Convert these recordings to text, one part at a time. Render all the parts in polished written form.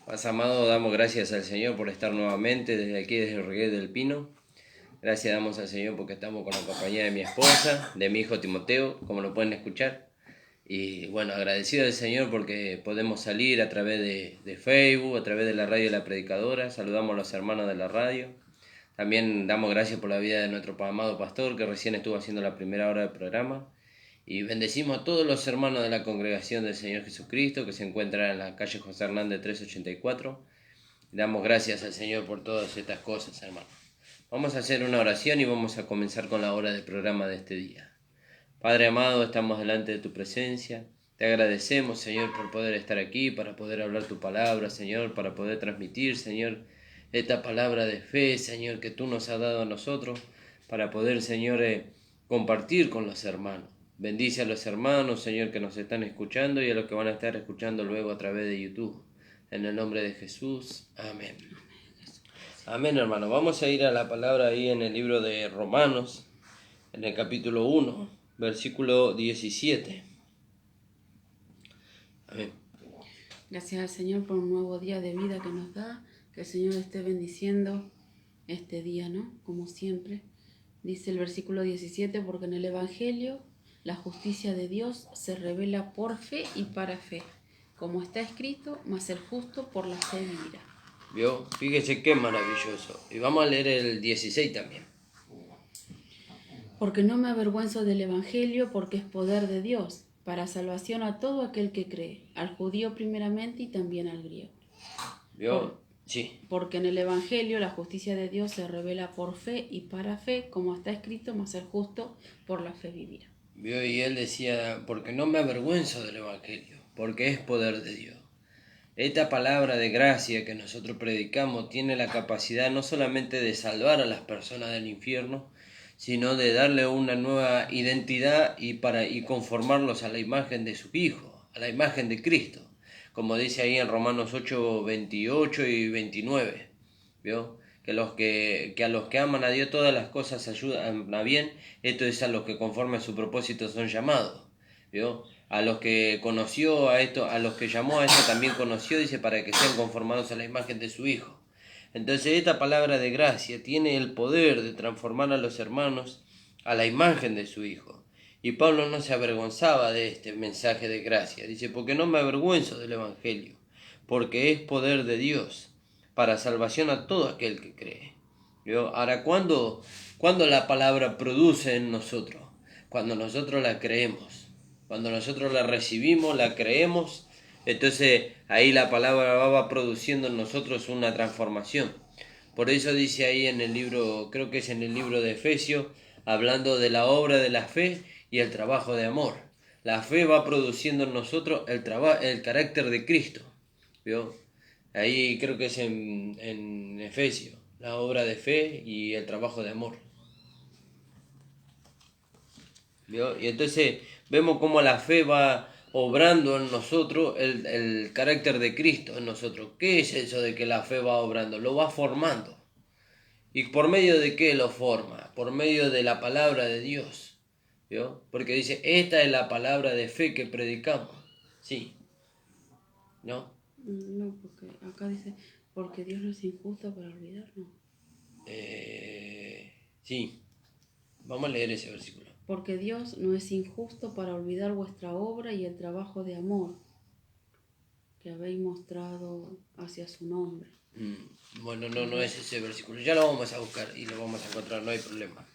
Más amado, damos gracias al Señor por estar nuevamente desde aquí, desde el Regué del Pino. Gracias damos al Señor porque estamos con la compañía de mi esposa, de mi hijo Timoteo, como lo pueden escuchar. Y bueno, agradecido al Señor porque podemos salir a través de Facebook, a través de la radio de la predicadora. Saludamos a los hermanos de la radio. También damos gracias por la vida de nuestro amado pastor que recién estuvo haciendo la primera hora del programa. Y bendecimos a todos los hermanos de la congregación del Señor Jesucristo que se encuentran en la calle José Hernández 384. Damos gracias al Señor por todas estas cosas, hermano. Vamos a hacer una oración y vamos a comenzar con la hora del programa de este día. Padre amado, estamos delante de tu presencia. Te agradecemos, Señor, por poder estar aquí, para poder hablar tu palabra, Señor, para poder transmitir, Señor, esta palabra de fe, Señor, que tú nos has dado a nosotros, para poder, Señor, compartir con los hermanos. Bendice a los hermanos, Señor, que nos están escuchando y a los que van a estar escuchando luego a través de YouTube. En el nombre de Jesús. Amén. Amén, hermano. Vamos a ir a la palabra ahí en el libro de Romanos, en el capítulo 1, versículo 17. Amén. Gracias al Señor por un nuevo día de vida que nos da. Que el Señor esté bendiciendo este día, ¿no? Como siempre. Dice el versículo 17, porque en el Evangelio la justicia de Dios se revela por fe y para fe. Como está escrito, mas el justo por la fe vivirá. ¿Vio? Fíjese qué maravilloso. Y vamos a leer el 16 también. Porque no me avergüenzo del Evangelio, porque es poder de Dios, para salvación a todo aquel que cree, al judío primeramente y también al griego. ¿Vio? Sí. Porque en el Evangelio la justicia de Dios se revela por fe y para fe, como está escrito, mas el justo por la fe vivirá. ¿Vio? Y él decía, porque no me avergüenzo del Evangelio, porque es poder de Dios. Esta palabra de gracia que nosotros predicamos tiene la capacidad no solamente de salvar a las personas del infierno, sino de darle una nueva identidad y conformarlos a la imagen de su Hijo, a la imagen de Cristo, como dice ahí en Romanos 8, 28 y 29. ¿Vio? Que a los que aman a Dios todas las cosas ayudan a bien, esto es a los que conforme a su propósito son llamados. ¿Vio? A los que conoció a esto, a los que llamó a esto también conoció, dice, para que sean conformados a la imagen de su Hijo. Entonces esta palabra de gracia tiene el poder de transformar a los hermanos a la imagen de su Hijo. Y Pablo no se avergonzaba de este mensaje de gracia. Dice, porque no me avergüenzo del Evangelio, porque es poder de Dios para salvación a todo aquel que cree. ¿Vio? Ahora, ¿cuándo la palabra produce en nosotros? Cuando nosotros la creemos. Cuando nosotros la recibimos, la creemos, entonces ahí la palabra va produciendo en nosotros una transformación. Por eso dice ahí en el libro, creo que es en el libro de Efesios, hablando de la obra de la fe y el trabajo de amor. La fe va produciendo en nosotros el carácter de Cristo. ¿Vio? Ahí creo que es en Efesios, la obra de fe y el trabajo de amor. ¿Vio? Y entonces vemos cómo la fe va obrando en nosotros el carácter de Cristo en nosotros. ¿Qué es eso de que la fe va obrando? Lo va formando. ¿Y por medio de qué lo forma? Por medio de la palabra de Dios. ¿Vio? Porque dice, esta es la palabra de fe que predicamos. Sí. ¿No? No, porque acá dice, porque Dios no es injusto para olvidarnos. Sí. Vamos a leer ese versículo. Porque Dios no es injusto para olvidar vuestra obra y el trabajo de amor que habéis mostrado hacia su nombre. Bueno, no es ese versículo. Ya lo vamos a buscar y lo vamos a encontrar, no hay problema.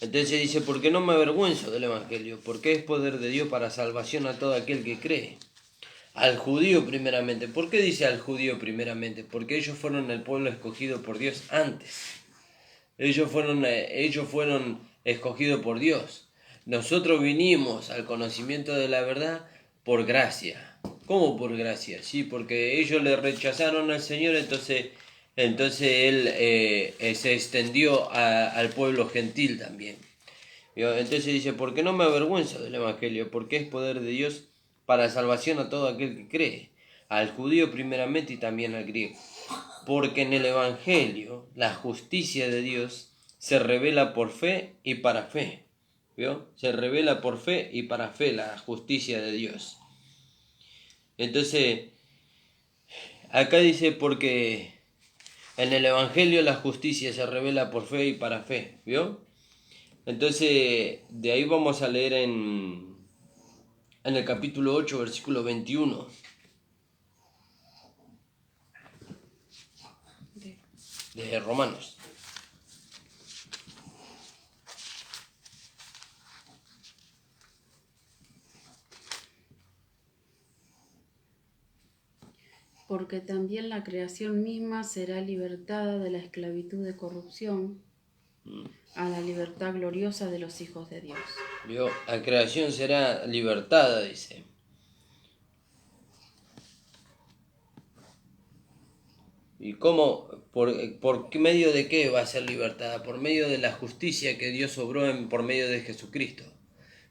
Entonces dice, porque no me avergüenzo del Evangelio, porque es poder de Dios para salvación a todo aquel que cree. Al judío primeramente. ¿Por qué dice al judío primeramente? Porque ellos fueron el pueblo escogido por Dios antes. Ellos fueron escogidos por Dios. Nosotros vinimos al conocimiento de la verdad por gracia. ¿Cómo por gracia? Sí, porque ellos le rechazaron al Señor, entonces Él se extendió al pueblo gentil también. Entonces dice, porque no me avergüenzo del Evangelio, porque es poder de Dios para salvación a todo aquel que cree, al judío primeramente y también al griego. Porque en el Evangelio la justicia de Dios se revela por fe y para fe. ¿Vio? Se revela por fe y para fe la justicia de Dios. Entonces, Acá dice porque en el Evangelio la justicia se revela por fe y para fe, ¿vio? Entonces, de ahí vamos a leer en el capítulo 8, versículo 21. De Romanos. Porque también la creación misma será libertada de la esclavitud de corrupción a la libertad gloriosa de los hijos de Dios. ¿Vio? La creación será libertada, dice. ¿Y cómo? ¿Por qué medio de qué va a ser libertada? Por medio de la justicia que Dios obró por medio de Jesucristo.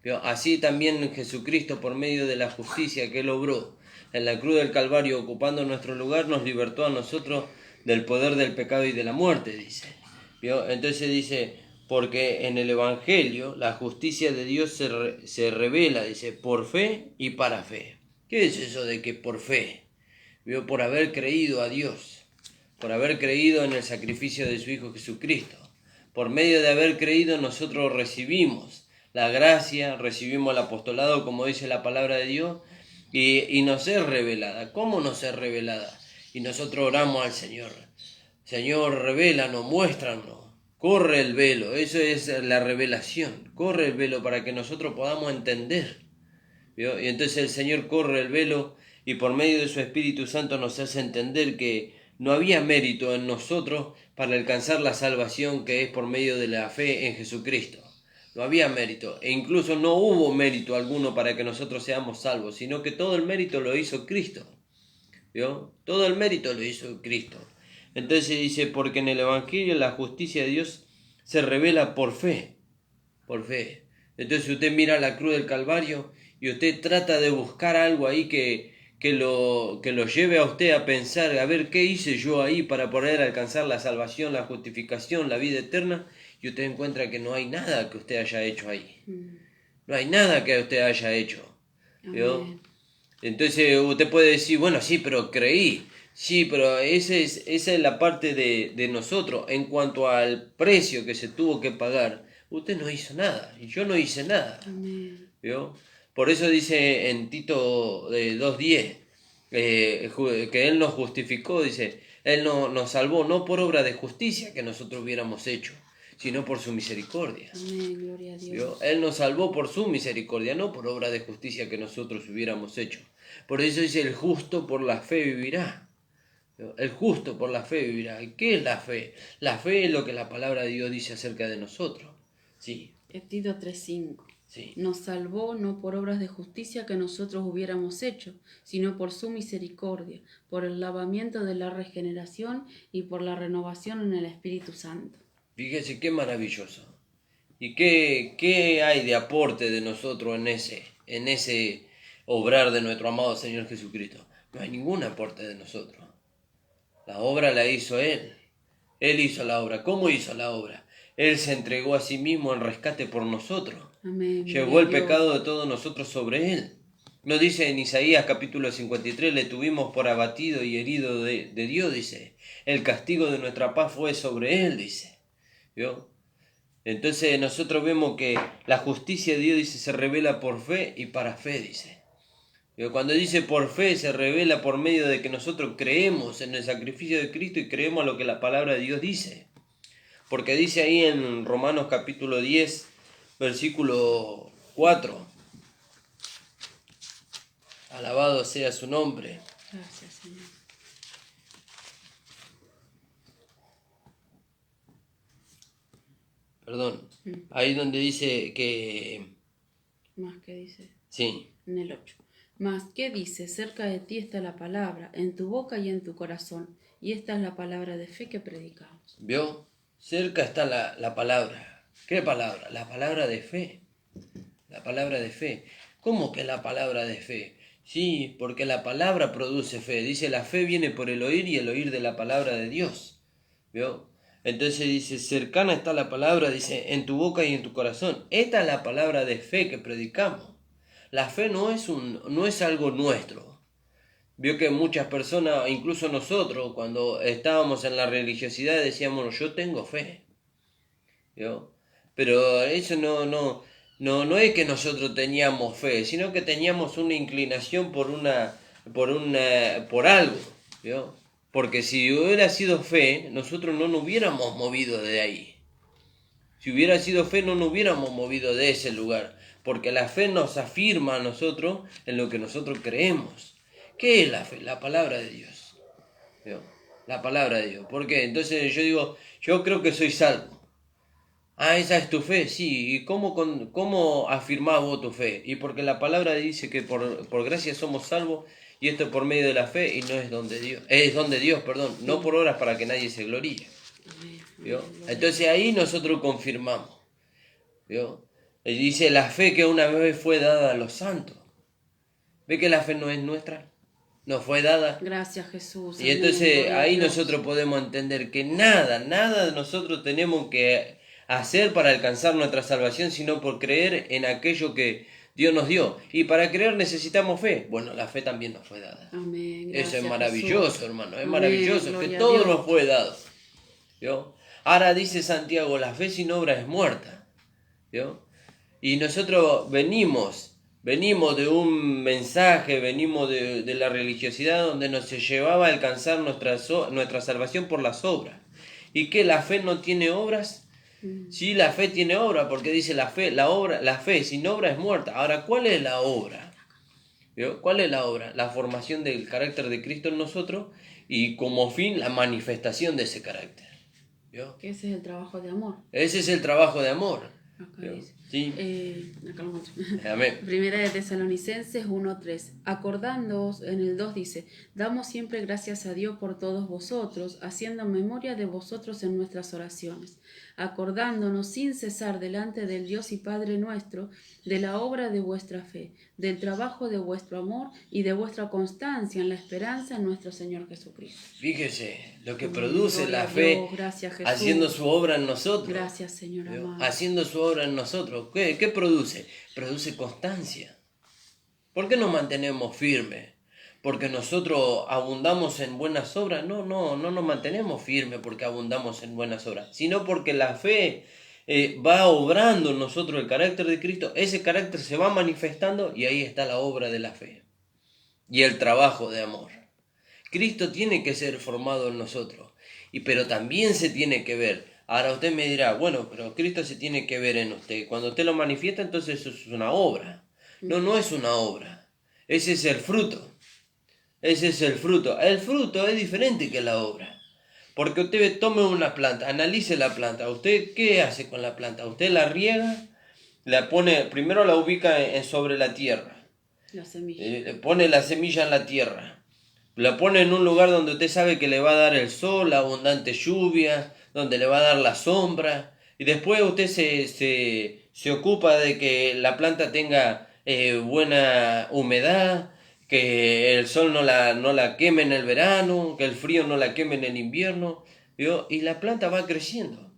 ¿Vio? Así también Jesucristo, por medio de la justicia que Él obró en la cruz del Calvario, ocupando nuestro lugar, nos libertó a nosotros del poder del pecado y de la muerte, dice. ¿Vio? Entonces dice, porque en el Evangelio la justicia de Dios se revela, dice, por fe y para fe. ¿Qué es eso de que por fe? ¿Vio? Por haber creído a Dios, por haber creído en el sacrificio de su Hijo Jesucristo. Por medio de haber creído nosotros recibimos la gracia, recibimos el apostolado, como dice la palabra de Dios, y nos es revelada. ¿Cómo nos es revelada? Y nosotros oramos al Señor. Señor, revélanos, muéstranos. Corre el velo, eso es la revelación. Corre el velo para que nosotros podamos entender. ¿Vio? Y entonces el Señor corre el velo y por medio de su Espíritu Santo nos hace entender que no había mérito en nosotros para alcanzar la salvación que es por medio de la fe en Jesucristo. No había mérito, e incluso no hubo mérito alguno para que nosotros seamos salvos, sino que todo el mérito lo hizo Cristo. ¿Vio? Todo el mérito lo hizo Cristo. Entonces dice, porque en el Evangelio la justicia de Dios se revela por fe. Por fe. Entonces usted mira la cruz del Calvario y usted trata de buscar algo ahí que lo lleve a usted a pensar, a ver qué hice yo ahí para poder alcanzar la salvación, la justificación, la vida eterna, y usted encuentra que no hay nada que usted haya hecho ahí. No hay nada que usted haya hecho. ¿Vio? Entonces usted puede decir, bueno, sí, pero creí. Sí, pero esa es la parte de nosotros. En cuanto al precio que se tuvo que pagar, usted no hizo nada, y yo no hice nada. ¿Vio? Por eso dice en Tito 2:10, que Él nos justificó, dice, Él nos salvó no por obra de justicia que nosotros hubiéramos hecho, sino por su misericordia. Amén, gloria a Dios. ¿Vio? Él nos salvó por su misericordia, no por obra de justicia que nosotros hubiéramos hecho. Por eso dice, el justo por la fe vivirá. ¿Vio? El justo por la fe vivirá. ¿Y qué es la fe? La fe es lo que la palabra de Dios dice acerca de nosotros. Sí. Tito 3:5. Sí. Nos salvó no por obras de justicia que nosotros hubiéramos hecho, sino por su misericordia, por el lavamiento de la regeneración y por la renovación en el Espíritu Santo. Fíjese qué maravilloso. ¿Y qué hay de aporte de nosotros en ese obrar de nuestro amado Señor Jesucristo? No hay ningún aporte de nosotros. La obra la hizo Él. Él hizo la obra. ¿Cómo hizo la obra? Él se entregó a sí mismo en rescate por nosotros. Amén. Llevó el pecado de todos nosotros sobre Él. Nos dice en Isaías capítulo 53, le tuvimos por abatido y herido de Dios, dice. El castigo de nuestra paz fue sobre Él, dice. ¿Vio? Entonces nosotros vemos que la justicia de Dios, dice, se revela por fe y para fe, dice. ¿Vio? Cuando dice por fe, se revela por medio de que nosotros creemos en el sacrificio de Cristo y creemos a lo que la palabra de Dios dice. Porque dice ahí en Romanos capítulo 10, versículo 4. Alabado sea su nombre. Gracias, Señor. Perdón. Ahí donde dice que... Más que dice. Sí. En el 8. Más que dice, cerca de ti está la palabra, en tu boca y en tu corazón. Y esta es la palabra de fe que predicamos. ¿Vio? Cerca está la palabra. ¿Qué palabra? La palabra de fe. La palabra de fe. ¿Cómo que la palabra de fe? Sí, porque la palabra produce fe. Dice, la fe viene por el oír y el oír de la palabra de Dios. ¿Vio? Entonces dice, cercana está la palabra, dice, en tu boca y en tu corazón. Esta es la palabra de fe que predicamos. La fe no es algo nuestro. Vio que muchas personas, incluso nosotros, cuando estábamos en la religiosidad, decíamos, yo tengo fe. ¿Vio? Pero eso no es que nosotros teníamos fe, sino que teníamos una inclinación por algo. ¿Vio? Porque si hubiera sido fe, nosotros no nos hubiéramos movido de ahí. Si hubiera sido fe, no nos hubiéramos movido de ese lugar. Porque la fe nos afirma a nosotros en lo que nosotros creemos. ¿Qué es la fe? La palabra de Dios. ¿Vio? La palabra de Dios. ¿Por qué? Entonces yo digo, yo creo que soy salvo. Ah, esa es tu fe, sí. ¿Y cómo afirmás vos tu fe? Y porque la palabra dice que por gracia somos salvos, y esto por medio de la fe, y no es don de Dios. Es don de Dios, perdón. No por obras para que nadie se gloríe. ¿Vio? Entonces ahí nosotros confirmamos. ¿Vio? Y dice la fe que una vez fue dada a los santos. ¿Ve que la fe no es nuestra? Nos fue dada. Gracias, Jesús. Y entonces ahí nosotros podemos entender que nada nosotros tenemos que hacer para alcanzar nuestra salvación, sino por creer en aquello que Dios nos dio. Y para creer necesitamos fe. Bueno, la fe también nos fue dada. Amén. Eso es Gracias, maravilloso, Jesús. hermano. Es Amén. maravilloso que Gloria a todo Dios. nos fue dado. ¿Vio? Ahora dice Santiago, la fe sin obra es muerta. ¿Vio? Y nosotros venimos de un mensaje, venimos de la religiosidad donde nos llevaba a alcanzar nuestra salvación por las obras. ¿Y que la fe no tiene obras? Sí, la fe tiene obra, porque dice la fe sin obra es muerta. Ahora, ¿cuál es la obra? ¿Vio? ¿Cuál es la obra? La formación del carácter de Cristo en nosotros y como fin la manifestación de ese carácter. ¿Vio? Ese es el trabajo de amor. Ese es el trabajo de amor. Acá dice. Sí. Acá lo muestro. Amén. Primera de Tesalonicenses 1:3. Acordándoos, en el 2 dice, damos siempre gracias a Dios por todos vosotros, haciendo memoria de vosotros en nuestras oraciones, acordándonos sin cesar delante del Dios y Padre nuestro, de la obra de vuestra fe, del trabajo de vuestro amor y de vuestra constancia en la esperanza en nuestro Señor Jesucristo. Fíjese lo que produce Gloria la a fe Dios, gracias, Jesús. haciendo su obra en nosotros. Gracias, Señor ¿Vio? amado. Haciendo su obra en nosotros. ¿Qué produce? Produce constancia. ¿Por qué nos mantenemos firmes? ¿Porque nosotros abundamos en buenas obras? No nos mantenemos firmes porque abundamos en buenas obras, sino porque la fe va obrando en nosotros el carácter de Cristo, ese carácter se va manifestando y ahí está la obra de la fe y el trabajo de amor. Cristo tiene que ser formado en nosotros, pero también se tiene que ver. Ahora usted me dirá, bueno, pero Cristo se tiene que ver en usted. Cuando usted lo manifiesta, entonces eso es una obra. No es una obra. Ese es el fruto. Ese es el fruto. El fruto es diferente que la obra. Porque usted tome una planta, analice la planta. ¿Usted qué hace con la planta? Usted la riega, la pone, primero la ubica sobre la tierra. La semilla. Pone la semilla en la tierra. La pone en un lugar donde usted sabe que le va a dar el sol, la abundante lluvia, donde le va a dar la sombra. Y después usted se ocupa de que la planta tenga buena humedad, que el sol no la queme en el verano, que el frío no la queme en el invierno. ¿Vio? Y la planta va creciendo,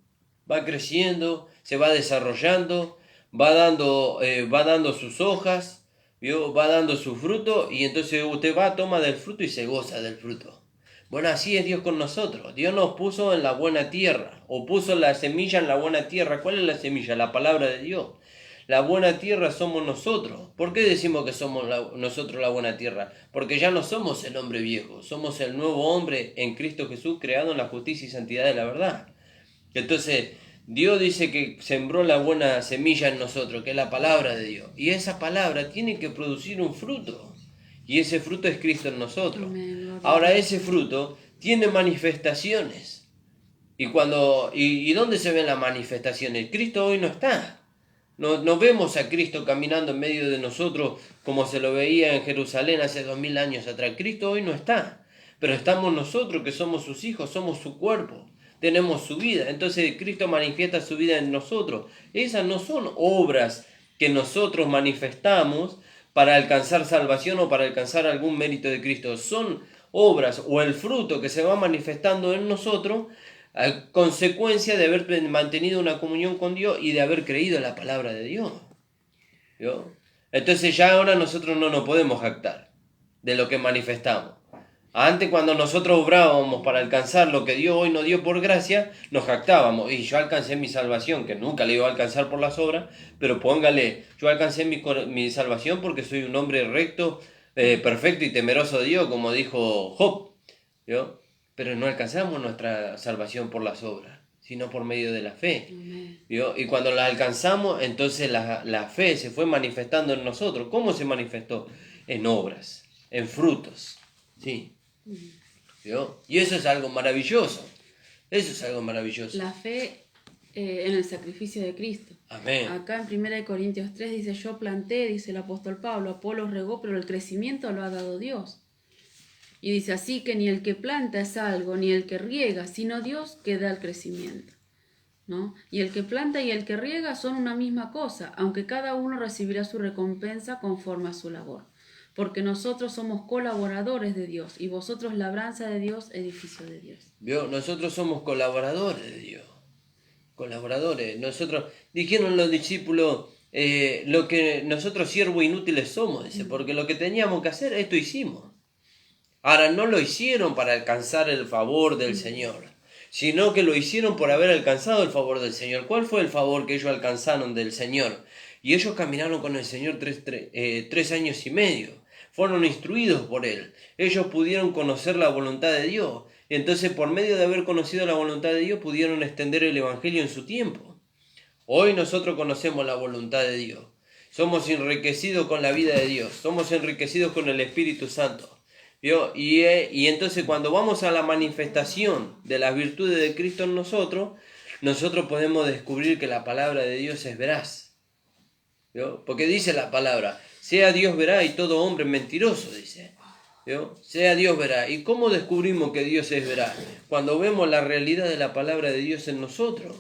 se va desarrollando, va dando sus hojas. ¿Vio? Va dando su fruto y entonces usted va, toma del fruto y se goza del fruto. Bueno, así es Dios con nosotros. Dios nos puso en la buena tierra, o puso la semilla en la buena tierra. ¿Cuál es la semilla? La palabra de Dios. La buena tierra somos nosotros. ¿Por qué decimos que somos nosotros la buena tierra? Porque ya no somos el hombre viejo, somos el nuevo hombre en Cristo Jesús, creado en la justicia y santidad de la verdad. Entonces, Dios dice que sembró la buena semilla en nosotros, que es la palabra de Dios. Y esa palabra tiene que producir un fruto. Y ese fruto es Cristo en nosotros. Amén. Ahora ese fruto tiene manifestaciones. ¿Y dónde se ven las manifestaciones? Cristo hoy no está. No vemos a Cristo caminando en medio de nosotros como se lo veía en Jerusalén hace 2000 años atrás. Cristo hoy no está. Pero estamos nosotros que somos sus hijos, somos su cuerpo. Tenemos su vida, entonces Cristo manifiesta su vida en nosotros. Esas no son obras que nosotros manifestamos para alcanzar salvación o para alcanzar algún mérito de Cristo. Son obras o el fruto que se va manifestando en nosotros a consecuencia de haber mantenido una comunión con Dios y de haber creído en la palabra de Dios. ¿Vio? Entonces ya ahora nosotros no nos podemos jactar. de lo que manifestamos. Antes, cuando nosotros obrábamos para alcanzar lo que Dios hoy nos dio por gracia, nos jactábamos. Y yo alcancé mi salvación, que nunca le iba a alcanzar por las obras, pero póngale, yo alcancé mi salvación porque soy un hombre recto, perfecto y temeroso de Dios, como dijo Job. ¿Yo? Pero no alcanzamos nuestra salvación por las obras, sino por medio de la fe. ¿Yo? Y cuando la alcanzamos, entonces la fe se fue manifestando en nosotros. ¿Cómo se manifestó? En obras, en frutos. ¿Sí? ¿Yo? Y eso es algo maravilloso. Eso es algo maravilloso. La fe en el sacrificio de Cristo. Amén. Acá en 1 Corintios 3 dice, yo planté, dice el apóstol Pablo, Apolos regó, pero el crecimiento lo ha dado Dios. Y dice, así que ni el que planta es algo, ni el que riega, sino Dios que da el crecimiento, ¿no? Y el que planta y el que riega son una misma cosa, aunque cada uno recibirá su recompensa conforme a su labor. Porque nosotros somos colaboradores de Dios, y vosotros labranza de Dios, edificio de Dios. ¿Vio? Nosotros somos colaboradores de Dios. Colaboradores. Nosotros, dijeron los discípulos, lo que nosotros siervos inútiles somos, dice, porque lo que teníamos que hacer, esto hicimos. Ahora, no lo hicieron para alcanzar el favor del Señor, sino que lo hicieron por haber alcanzado el favor del Señor. ¿Cuál fue el favor que ellos alcanzaron del Señor? Y ellos caminaron con el Señor 3 años y medio. Fueron instruidos por Él. Ellos pudieron conocer la voluntad de Dios. Y entonces, por medio de haber conocido la voluntad de Dios, pudieron extender el Evangelio en su tiempo. Hoy nosotros conocemos la voluntad de Dios. Somos enriquecidos con la vida de Dios. Somos enriquecidos con el Espíritu Santo. ¿Vio? Y entonces cuando vamos a la manifestación de las virtudes de Cristo en nosotros podemos descubrir que la palabra de Dios es veraz. ¿Vio? Porque dice la palabra, sea Dios veraz y todo hombre mentiroso, dice. ¿Vio? Sea Dios veraz. ¿Y cómo descubrimos que Dios es veraz? Cuando vemos la realidad de la palabra de Dios en nosotros.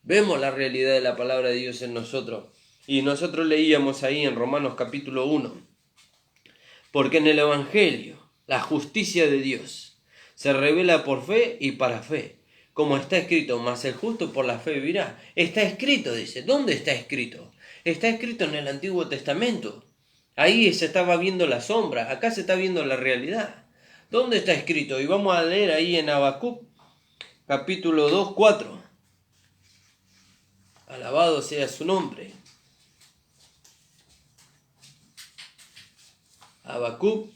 Vemos la realidad de la palabra de Dios en nosotros. Y nosotros leíamos ahí en Romanos capítulo 1. Porque en el Evangelio la justicia de Dios se revela por fe y para fe. Como está escrito, mas el justo por la fe vivirá. Está escrito, dice. ¿Dónde está escrito? Está escrito en el Antiguo Testamento. Ahí se estaba viendo la sombra, acá se está viendo la realidad. ¿Dónde está escrito? Y vamos a leer ahí en Habacuc, capítulo 2, 4. Alabado sea su nombre. Habacuc,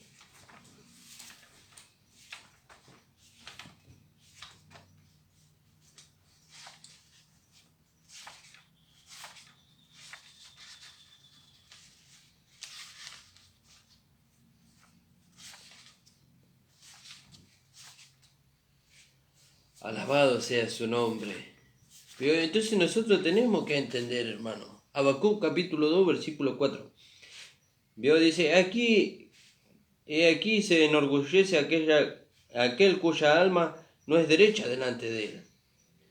alabado sea su nombre. Pero entonces nosotros tenemos que entender, hermano. Habacuc capítulo 2, versículo 4. ¿Vio? Dice, aquí se enorgullece aquel cuya alma no es derecha delante de él,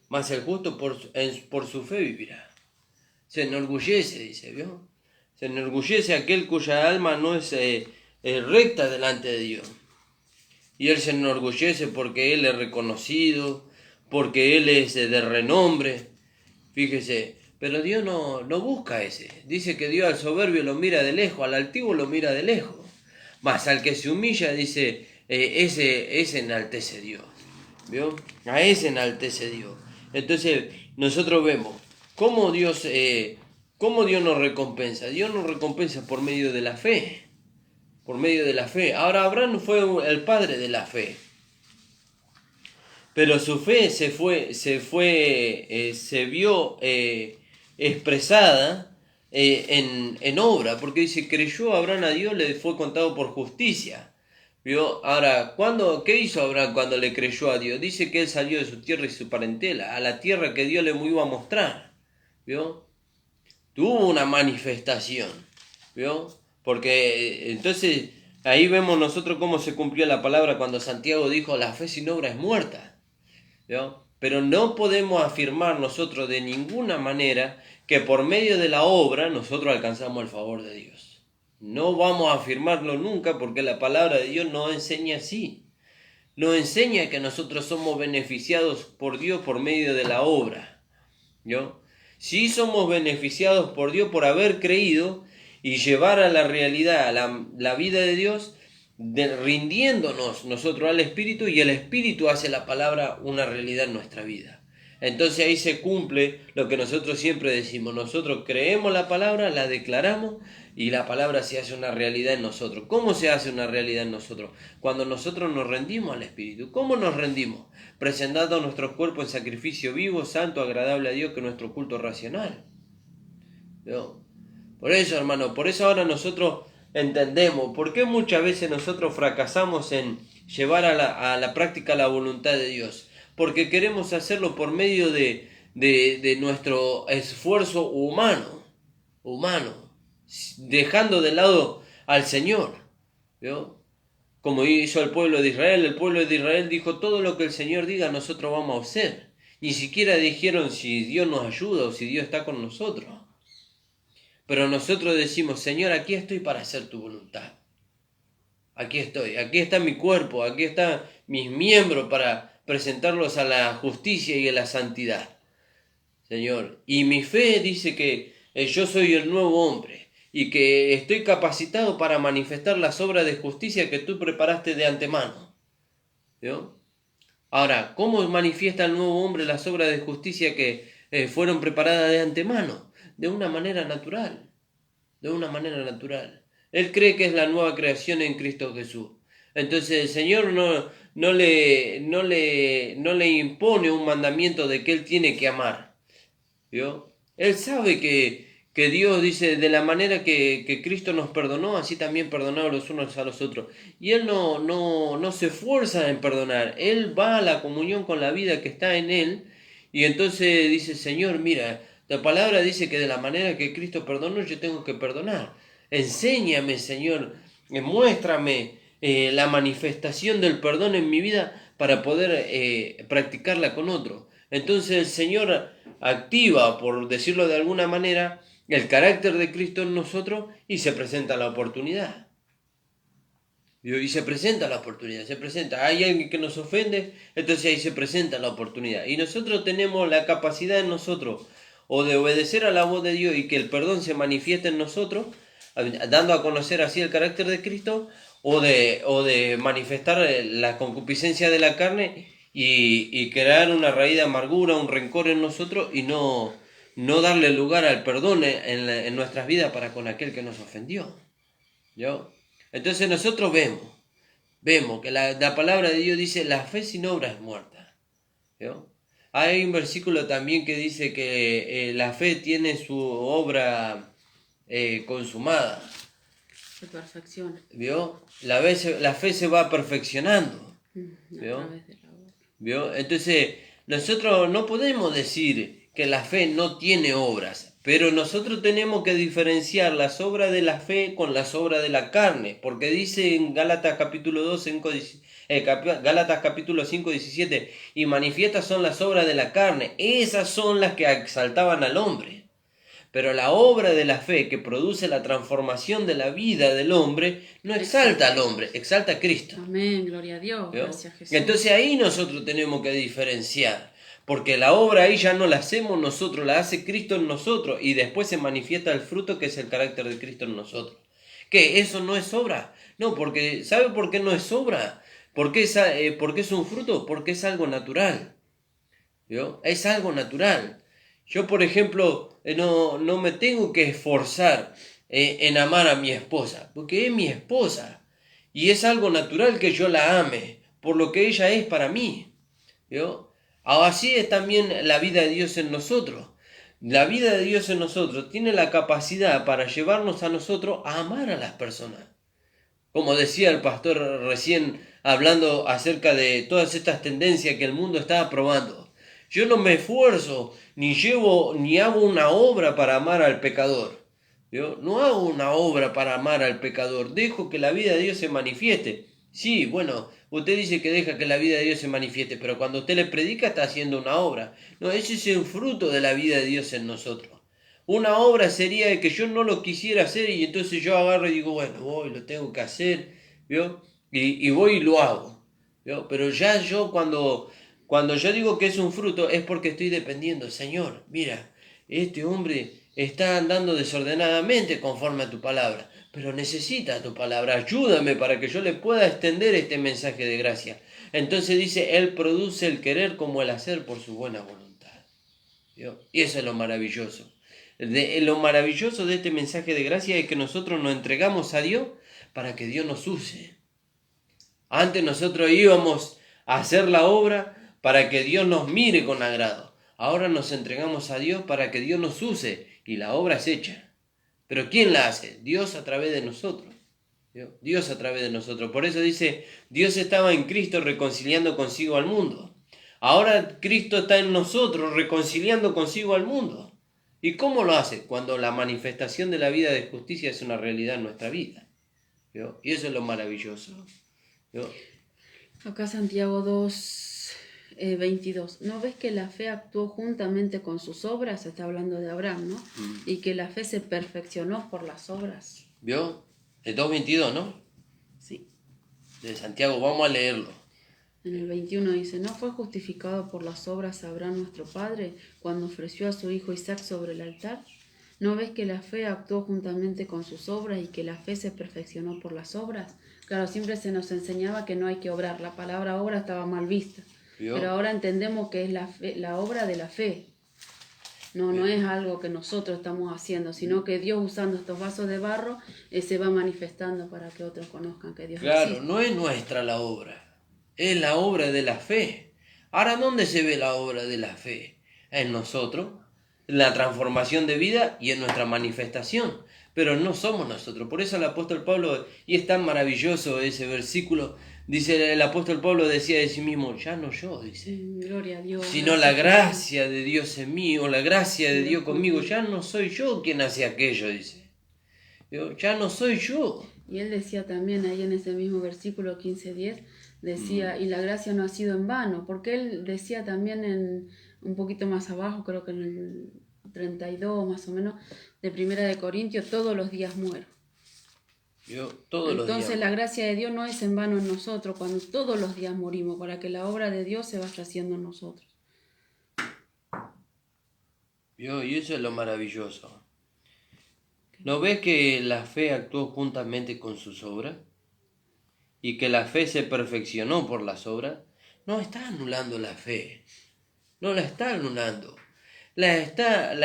mas el justo por su fe vivirá. Se enorgullece, dice, ¿vio? Se enorgullece aquel cuya alma no es recta delante de Dios. Y él se enorgullece porque él es reconocido, porque él es de renombre. Fíjese, pero Dios no busca ese. Dice que Dios al soberbio lo mira de lejos, al altivo lo mira de lejos. Mas al que se humilla, dice, ese enaltece Dios. ¿Vio? A ese enaltece Dios. Entonces, nosotros vemos cómo Dios nos recompensa. Dios nos recompensa por medio de la fe. Por medio de la fe. Ahora, Abraham fue el padre de la fe. Pero su fe se vio expresada en obra, porque dice, creyó Abraham a Dios, le fue contado por justicia. ¿Vio? Ahora, ¿qué hizo Abraham cuando le creyó a Dios? Dice que él salió de su tierra y su parentela, a la tierra que Dios le iba a mostrar. ¿Vio? Tuvo una manifestación. ¿Vio? Porque entonces ahí vemos nosotros cómo se cumplió la palabra cuando Santiago dijo, la fe sin obra es muerta. ¿Vio? Pero no podemos afirmar nosotros de ninguna manera que por medio de la obra nosotros alcanzamos el favor de Dios. No vamos a afirmarlo nunca porque la palabra de Dios nos enseña así. Nos enseña que nosotros somos beneficiados por Dios por medio de la obra. ¿Vio? Sí somos beneficiados por Dios por haber creído y llevar a la realidad la vida de Dios rindiéndonos nosotros al Espíritu, y el Espíritu hace la palabra una realidad en nuestra vida. Entonces ahí se cumple lo que nosotros siempre decimos. Nosotros creemos la palabra, la declaramos y la palabra se hace una realidad en nosotros. ¿Cómo se hace una realidad en nosotros? Cuando nosotros nos rendimos al Espíritu. ¿Cómo nos rendimos? Presentando nuestros cuerpos en sacrificio vivo, santo, agradable a Dios, que es nuestro culto racional. ¿No? Por eso, hermano, por eso ahora nosotros entendemos por qué muchas veces nosotros fracasamos en llevar a la práctica la voluntad de Dios. Porque queremos hacerlo por medio de nuestro esfuerzo humano, dejando de lado al Señor. ¿Vio? Como hizo el pueblo de Israel dijo: todo lo que el Señor diga nosotros vamos a hacer. Ni siquiera dijeron si Dios nos ayuda o si Dios está con nosotros. Pero nosotros decimos: Señor, aquí estoy para hacer tu voluntad. Aquí estoy, aquí está mi cuerpo, aquí están mis miembros para presentarlos a la justicia y a la santidad, Señor. Y mi fe dice que yo soy el nuevo hombre y que estoy capacitado para manifestar las obras de justicia que tú preparaste de antemano. ¿Vio? Ahora, ¿cómo manifiesta el nuevo hombre las obras de justicia que fueron preparadas de antemano? De una manera natural. Él cree que es la nueva creación en Cristo Jesús. Entonces el Señor no le impone un mandamiento de que Él tiene que amar. ¿Vio? Él sabe que Dios dice: de la manera que Cristo nos perdonó, así también perdonamos los unos a los otros. Y Él no se esfuerza en perdonar. Él va a la comunión con la vida que está en Él. Y entonces dice: Señor, mira, la palabra dice que de la manera que Cristo perdonó, yo tengo que perdonar. Enséñame, Señor, muéstrame la manifestación del perdón en mi vida para poder practicarla con otro. Entonces el Señor activa, por decirlo de alguna manera, el carácter de Cristo en nosotros y se presenta la oportunidad. Y se presenta la oportunidad, hay alguien que nos ofende, entonces ahí se presenta la oportunidad. Y nosotros tenemos la capacidad en nosotros o de obedecer a la voz de Dios y que el perdón se manifieste en nosotros, dando a conocer así el carácter de Cristo, o de manifestar la concupiscencia de la carne y crear una raíz de amargura, un rencor en nosotros y no darle lugar al perdón en nuestras vidas para con aquel que nos ofendió. ¿Yo? Entonces nosotros vemos que la palabra de Dios dice: la fe sin obra es muerta. ¿Yo? Hay un versículo también que dice que la fe tiene su obra consumada. Se perfecciona. ¿Vio? La fe se va perfeccionando. ¿Vio? ¿Vio? Entonces, nosotros no podemos decir que la fe no tiene obras, pero nosotros tenemos que diferenciar las obras de la fe con las obras de la carne, porque dice en Gálatas capítulo 5, 17, y manifiestas son las obras de la carne, esas son las que exaltaban al hombre. Pero la obra de la fe que produce la transformación de la vida del hombre no exalta al hombre, exalta a Cristo. Amén, gloria a Dios, ¿Vio? Gracias Jesús. Entonces ahí nosotros tenemos que diferenciar, porque la obra ahí ya no la hacemos nosotros, la hace Cristo en nosotros y después se manifiesta el fruto que es el carácter de Cristo en nosotros. ¿Qué? ¿Eso no es obra? No, porque ¿sabe por qué no es obra? ¿Por qué es un fruto? Porque es algo natural. ¿Vio? Es algo natural. Yo, por ejemplo, no me tengo que esforzar en amar a mi esposa, porque es mi esposa. Y es algo natural que yo la ame, por lo que ella es para mí. ¿Vio? Así es también la vida de Dios en nosotros. La vida de Dios en nosotros tiene la capacidad para llevarnos a nosotros a amar a las personas. Como decía el pastor recién hablando acerca de todas estas tendencias que el mundo está aprobando. Yo no me esfuerzo, ni hago una obra para amar al pecador. ¿Yo? No hago una obra para amar al pecador. Dejo que la vida de Dios se manifieste. Sí, bueno, usted dice que deja que la vida de Dios se manifieste, pero cuando usted le predica está haciendo una obra. No, ese es el fruto de la vida de Dios en nosotros. Una obra sería de que yo no lo quisiera hacer y entonces yo agarro y digo: bueno, voy, lo tengo que hacer, ¿vio? Y voy y lo hago, ¿vio? Pero ya yo cuando yo digo que es un fruto es porque estoy dependiendo. Señor, mira, este hombre está andando desordenadamente conforme a tu palabra, pero necesita tu palabra. Ayúdame para que yo le pueda extender este mensaje de gracia. Entonces dice, Él produce el querer como el hacer por su buena voluntad. ¿Vio? Y eso es lo maravilloso. Lo maravilloso de este mensaje de gracia es que nosotros nos entregamos a Dios para que Dios nos use. Antes nosotros íbamos a hacer la obra para que Dios nos mire con agrado. Ahora nos entregamos a Dios para que Dios nos use y la obra es hecha. Pero ¿quién la hace? Dios a través de nosotros. Dios a través de nosotros. Por eso dice, Dios estaba en Cristo reconciliando consigo al mundo. Ahora Cristo está en nosotros reconciliando consigo al mundo. ¿Y cómo lo hace? Cuando la manifestación de la vida de justicia es una realidad en nuestra vida. ¿Vio? Y eso es lo maravilloso. ¿Vio? Acá Santiago 2, 22. ¿No ves que la fe actuó juntamente con sus obras? Está hablando de Abraham, ¿no? Y que la fe se perfeccionó por las obras. ¿Vio? El 2.22, ¿no? Sí. De Santiago, vamos a leerlo. En el 21 dice, ¿no fue justificado por las obras Abraham nuestro padre cuando ofreció a su hijo Isaac sobre el altar? ¿No ves que la fe actuó juntamente con sus obras y que la fe se perfeccionó por las obras? Claro, siempre se nos enseñaba que no hay que obrar. La palabra obra estaba mal vista. ¿Vio? Pero ahora entendemos que es la obra de la fe. No es algo que nosotros estamos haciendo, sino que Dios usando estos vasos de barro se va manifestando para que otros conozcan que Dios Claro, existe. no es nuestra la obra, es la obra de la fe. Ahora, ¿dónde se ve la obra de la fe? En nosotros, en la transformación de vida y en nuestra manifestación. Pero no somos nosotros. Por eso el apóstol Pablo, y es tan maravilloso ese versículo, dice el apóstol Pablo decía de sí mismo, ya no yo, dice, Gloria a Dios. sino la gracia de Dios en mí, o la gracia de Dios conmigo, ya no soy yo quien hace aquello, dice. Ya no soy yo. Y él decía también ahí en ese mismo versículo 15:10, decía, y la gracia no ha sido en vano, porque él decía también en un poquito más abajo, creo que en el 32 más o menos, de Primera de Corintios, todos los días muero. Entonces la gracia de Dios no es en vano en nosotros, cuando todos los días morimos, para que la obra de Dios se vaya haciendo en nosotros. Y eso es lo maravilloso. ¿No ves que la fe actuó juntamente con sus obras? Y que la fe se perfeccionó por las obras. No está anulando la fe. No la está anulando. La está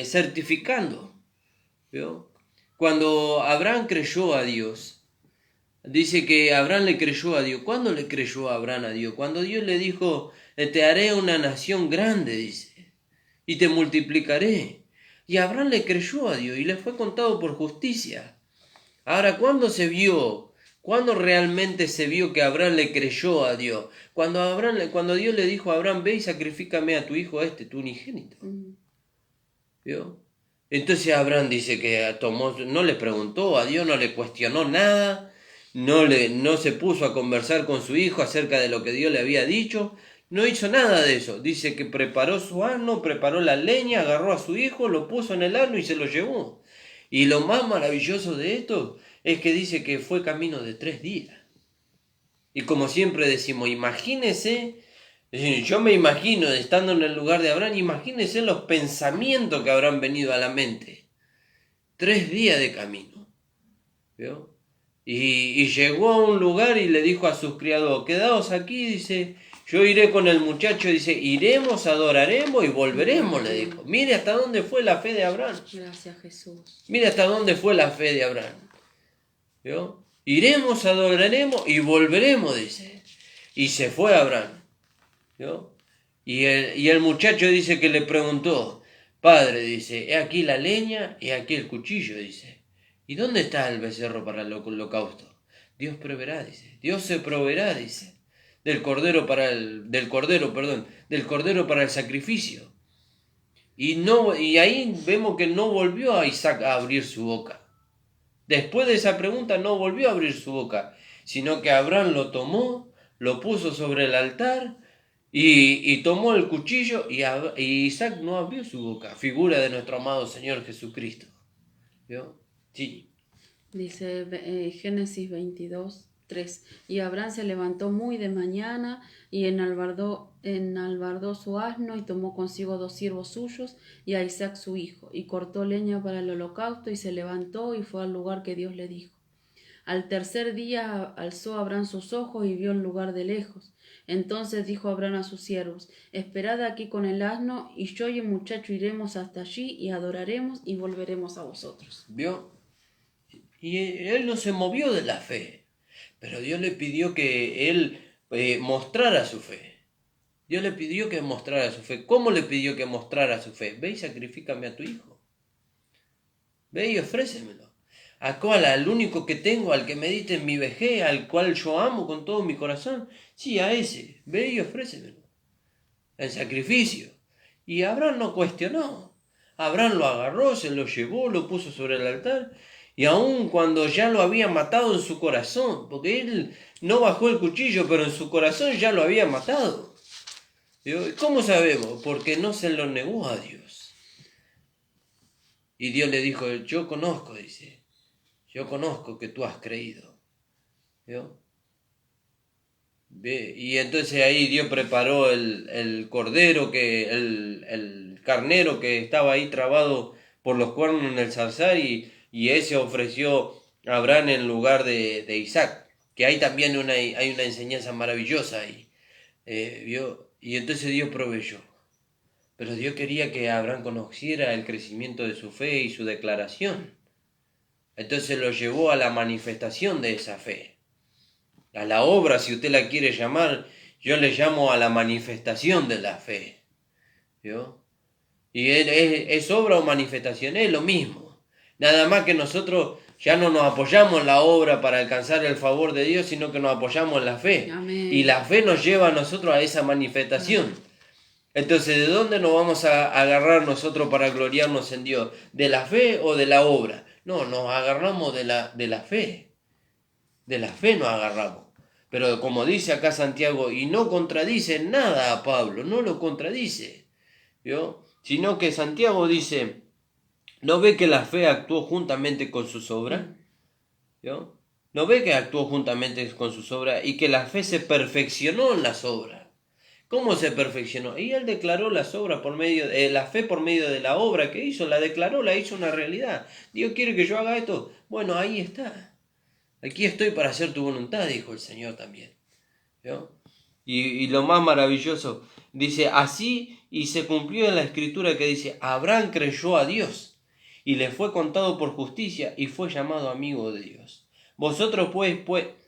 certificando. ¿Vio? Cuando Abraham creyó a Dios, dice que Abraham le creyó a Dios. ¿Cuándo le creyó Abraham a Dios? Cuando Dios le dijo, te haré una nación grande, dice, y te multiplicaré. Y Abraham le creyó a Dios y le fue contado por justicia. Ahora, ¿cuándo se vio? ¿Cuándo realmente se vio que Abraham le creyó a Dios? Cuando Dios le dijo a Abraham, ve y sacrifícame a tu hijo tu unigénito. ¿Vio? Entonces Abraham dice que no le preguntó a Dios, no le cuestionó nada, no se puso a conversar con su hijo acerca de lo que Dios le había dicho, no hizo nada de eso. Dice que preparó su asno, preparó la leña, agarró a su hijo, lo puso en el asno y se lo llevó. Y lo más maravilloso de esto es que dice que fue camino de 3 días. Y como siempre decimos, imagínese, yo me imagino estando en el lugar de Abraham, imagínese los pensamientos que habrán venido a la mente. 3 días de camino. ¿Vio? Y llegó a un lugar y le dijo a sus criados, quedaos aquí, dice, yo iré con el muchacho, dice, iremos, adoraremos y volveremos, le dijo. Mire hasta dónde fue la fe de Abraham. Gracias, Jesús. Mire hasta dónde fue la fe de Abraham. ¿Vio? Iremos, adoraremos y volveremos, dice. Y se fue Abraham. ¿Vio? Y el muchacho dice que le preguntó, padre, dice, he aquí la leña y aquí el cuchillo, dice. ¿Y dónde está el becerro para el holocausto? Dios proveerá, dice. Dios se proveerá, dice. Del cordero para el sacrificio. Y ahí vemos que no volvió a Isaac a abrir su boca. Después de esa pregunta no volvió a abrir su boca, sino que Abraham lo tomó, lo puso sobre el altar y tomó el cuchillo y Isaac no abrió su boca, figura de nuestro amado Señor Jesucristo. ¿Vio? Sí. Dice Génesis 22, 3. Y Abraham se levantó muy de mañana y enalbardó su asno y tomó consigo 2 siervos suyos y a Isaac su hijo, y cortó leña para el holocausto y se levantó y fue al lugar que Dios le dijo. Al tercer día alzó Abraham sus ojos y vio el lugar de lejos. Entonces dijo Abraham a sus siervos: Esperad aquí con el asno, y yo y el muchacho iremos hasta allí y adoraremos y volveremos a vosotros. ¿Vio? Y él no se movió de la fe, pero Dios le pidió que él mostrara su fe. Dios le pidió que mostrara su fe. ¿Cómo le pidió que mostrara su fe? Ve y sacrifícame a tu hijo. Ve y ofrécemelo. Al único que tengo, al que medite en mi vejez, al cual yo amo con todo mi corazón. Sí, a ese. Ve y ofrécemelo. En sacrificio. Y Abraham no cuestionó. Abraham lo agarró, se lo llevó, lo puso sobre el altar. Y aun cuando ya lo había matado en su corazón, porque él no bajó el cuchillo, pero en su corazón ya lo había matado. ¿Cómo sabemos? Porque no se lo negó a Dios. Y Dios le dijo: yo conozco, dice, yo conozco que tú has creído. ¿Vio? Y entonces ahí Dios preparó el cordero, el carnero que estaba ahí trabado por los cuernos en el zarzal, y ese ofreció a Abraham en lugar de Isaac, que hay también hay una enseñanza maravillosa ahí. ¿Vio? Y entonces Dios proveyó. Pero Dios quería que Abraham conociera el crecimiento de su fe y su declaración. Entonces lo llevó a la manifestación de esa fe. A la obra, si usted la quiere llamar, yo le llamo a la manifestación de la fe. ¿Vio? Y es obra o manifestación, es lo mismo. Nada más que nosotros ya no nos apoyamos en la obra para alcanzar el favor de Dios, sino que nos apoyamos en la fe. Amén. Y la fe nos lleva a nosotros a esa manifestación. Amén. Entonces, ¿de dónde nos vamos a agarrar nosotros para gloriarnos en Dios? ¿De la fe o de la obra? No, nos agarramos de la fe. De la fe nos agarramos. Pero como dice acá Santiago, y no contradice nada a Pablo, no lo contradice, ¿vio? Sino que Santiago dice: ¿no ve que la fe actuó juntamente con sus obras? ¿Vio? ¿No ve que actuó juntamente con sus obras y que la fe se perfeccionó en las obras? ¿Cómo se perfeccionó? Y él declaró las obras por medio de la fe, por medio de la obra que hizo, la declaró, la hizo una realidad. Dios quiere que yo haga esto. Bueno, ahí está. Aquí estoy para hacer tu voluntad, dijo el Señor también. ¿Vio? Y lo más maravilloso, dice: así, y se cumplió en la escritura que dice: Abraham creyó a Dios y le fue contado por justicia y fue llamado amigo de Dios. Vosotros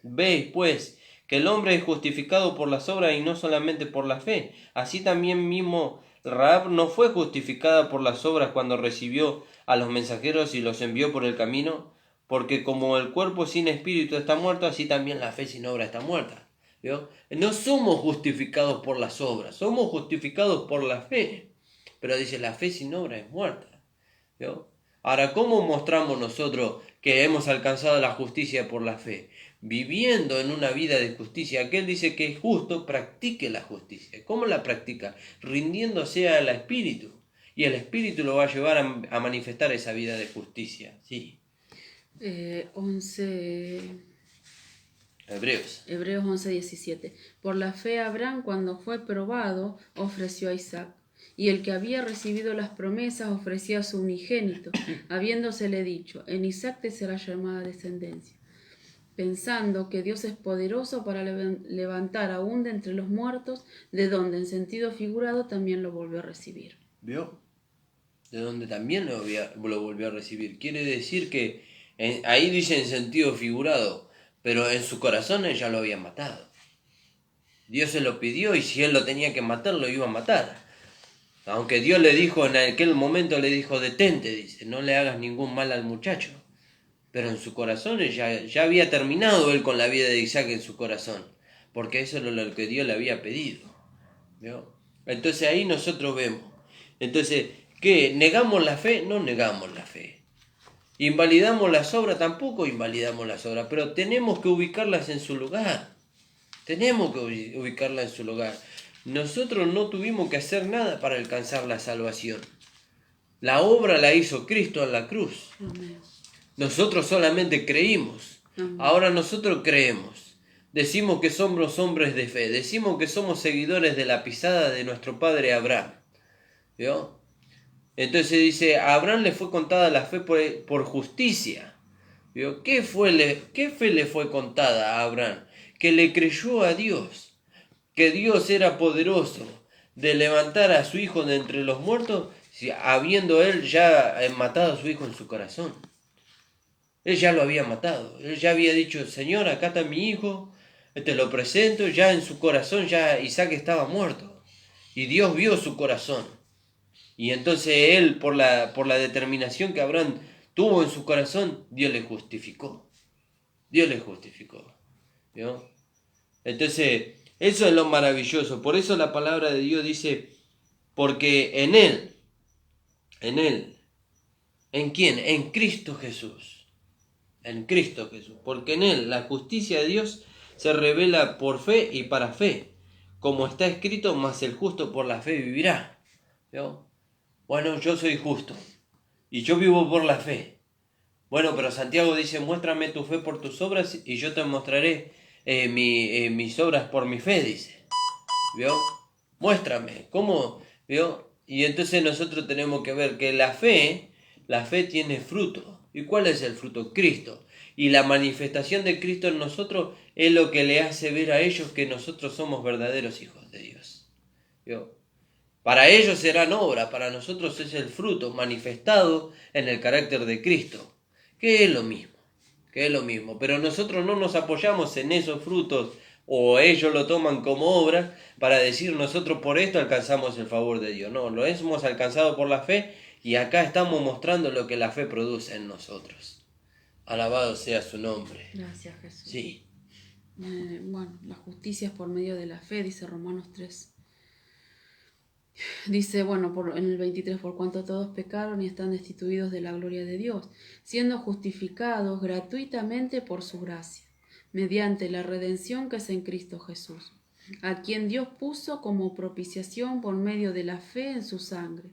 veis pues que el hombre es justificado por las obras y no solamente por la fe. Así también mismo Rahab no fue justificada por las obras cuando recibió a los mensajeros y los envió por el camino, porque como el cuerpo sin espíritu está muerto, así también la fe sin obra está muerta. ¿Vio? No somos justificados por las obras, somos justificados por la fe. Pero dice: la fe sin obra es muerta. ¿Vio? Ahora, ¿cómo mostramos nosotros que hemos alcanzado la justicia por la fe? Viviendo en una vida de justicia. Aquel dice que es justo, practique la justicia. ¿Cómo la practica? Rindiéndose al Espíritu. Y el Espíritu lo va a llevar a manifestar esa vida de justicia. Sí. 11... Hebreos 11:17. Por la fe Abraham, cuando fue probado, ofreció a Isaac. Y el que había recibido las promesas ofrecía a su unigénito, habiéndosele dicho: en Isaac te será llamada descendencia, pensando que Dios es poderoso para levantar aún de entre los muertos, de donde en sentido figurado también lo volvió a recibir. ¿Vio? De donde también lo volvió a recibir. Quiere decir que ahí dice en sentido figurado, pero en su corazón él ya lo había matado. Dios se lo pidió, y si él lo tenía que matar, lo iba a matar. Aunque Dios le dijo, en aquel momento le dijo: detente, dice, no le hagas ningún mal al muchacho. Pero en su corazón ya había terminado él con la vida de Isaac en su corazón, porque eso es lo que Dios le había pedido. ¿Vio? Entonces ahí nosotros vemos. Entonces, ¿qué? ¿Negamos la fe? No negamos la fe. ¿Invalidamos las obras? Tampoco invalidamos las obras, pero tenemos que ubicarlas en su lugar. Tenemos que ubicarlas en su lugar. Nosotros no tuvimos que hacer nada para alcanzar la salvación. La obra la hizo Cristo en la cruz. Amén. Nosotros solamente creímos. Amén. Ahora nosotros creemos. decimos que somos hombres de fe, decimos que somos seguidores de la pisada de nuestro padre Abraham. ¿Vio? Entonces dice, a Abraham le fue contada la fe por justicia. ¿Vio? ¿Qué fe le fue contada a Abraham? Que le creyó a Dios, que Dios era poderoso de levantar a su hijo de entre los muertos, habiendo él ya matado a su hijo en su corazón. Él ya lo había matado, él ya había dicho, Señor, acá está mi hijo, te lo presento, ya en su corazón ya Isaac estaba muerto. Y Dios vio su corazón. Y entonces él, por la determinación que Abraham tuvo en su corazón, Dios le justificó. Dios le justificó. ¿Vio? Entonces, eso es lo maravilloso. Por eso la palabra de Dios dice, porque en Él, ¿en quién? En Cristo Jesús. En Cristo Jesús. Porque en Él la justicia de Dios se revela por fe y para fe. Como está escrito, mas el justo por la fe vivirá. ¿Vio? Bueno, yo soy justo y yo vivo por la fe. Bueno, pero Santiago dice, muéstrame tu fe por tus obras y yo te mostraré mis obras por mi fe, dice. ¿Vio? Muéstrame. ¿Cómo? ¿Vio? Y entonces nosotros tenemos que ver que la fe tiene fruto. ¿Y cuál es el fruto? Cristo. Y la manifestación de Cristo en nosotros es lo que le hace ver a ellos que nosotros somos verdaderos hijos de Dios. ¿Vio? Para ellos serán obras, para nosotros es el fruto manifestado en el carácter de Cristo, que es lo mismo, pero nosotros no nos apoyamos en esos frutos o ellos lo toman como obra para decir nosotros por esto alcanzamos el favor de Dios. No, lo hemos alcanzado por la fe y acá estamos mostrando lo que la fe produce en nosotros. Alabado sea su nombre. Gracias, Jesús. Sí. Bueno, la justicia es por medio de la fe, dice Romanos 3. Dice, bueno, en el 23, por cuanto todos pecaron y están destituidos de la gloria de Dios, siendo justificados gratuitamente por su gracia, mediante la redención que es en Cristo Jesús, a quien Dios puso como propiciación por medio de la fe en su sangre,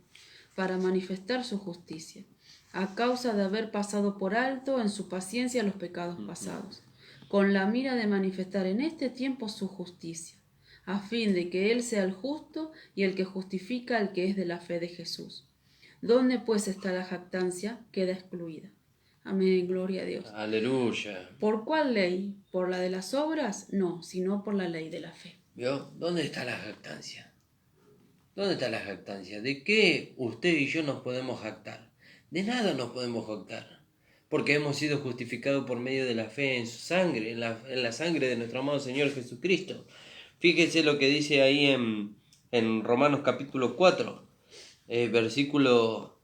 para manifestar su justicia, a causa de haber pasado por alto en su paciencia los pecados pasados, con la mira de manifestar en este tiempo su justicia, a fin de que Él sea el justo y el que justifica al que es de la fe de Jesús. ¿Dónde pues está la jactancia? Queda excluida. Amén, gloria a Dios. Aleluya. ¿Por cuál ley? ¿Por la de las obras? No, sino por la ley de la fe. ¿Vio? ¿Dónde está la jactancia? ¿Dónde está la jactancia? ¿De qué usted y yo nos podemos jactar? De nada nos podemos jactar, porque hemos sido justificados por medio de la fe en su sangre, en la sangre de nuestro amado Señor Jesucristo. Fíjese lo que dice ahí en Romanos capítulo 4, versículo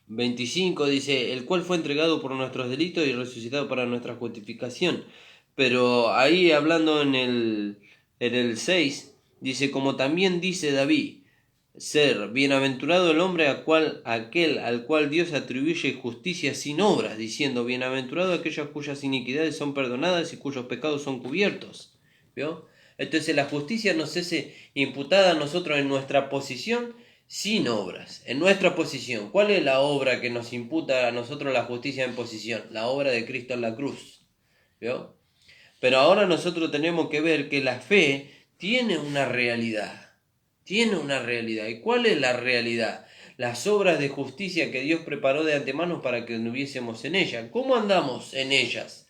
25, dice, el cual fue entregado por nuestros delitos y resucitado para nuestra justificación. Pero ahí hablando en el 6, dice, como también dice David, ser bienaventurado el hombre aquel al cual Dios atribuye justicia sin obras, diciendo, bienaventurado aquellos cuyas iniquidades son perdonadas y cuyos pecados son cubiertos. ¿Vio? Entonces la justicia nos es imputada a nosotros en nuestra posición sin obras, en nuestra posición. ¿Cuál es la obra que nos imputa a nosotros la justicia en posición? La obra de Cristo en la cruz. ¿Vio? Pero ahora nosotros tenemos que ver que la fe tiene una realidad. Tiene una realidad. ¿Y cuál es la realidad? Las obras de justicia que Dios preparó de antemano para que anduviésemos en ellas. ¿Cómo andamos en ellas?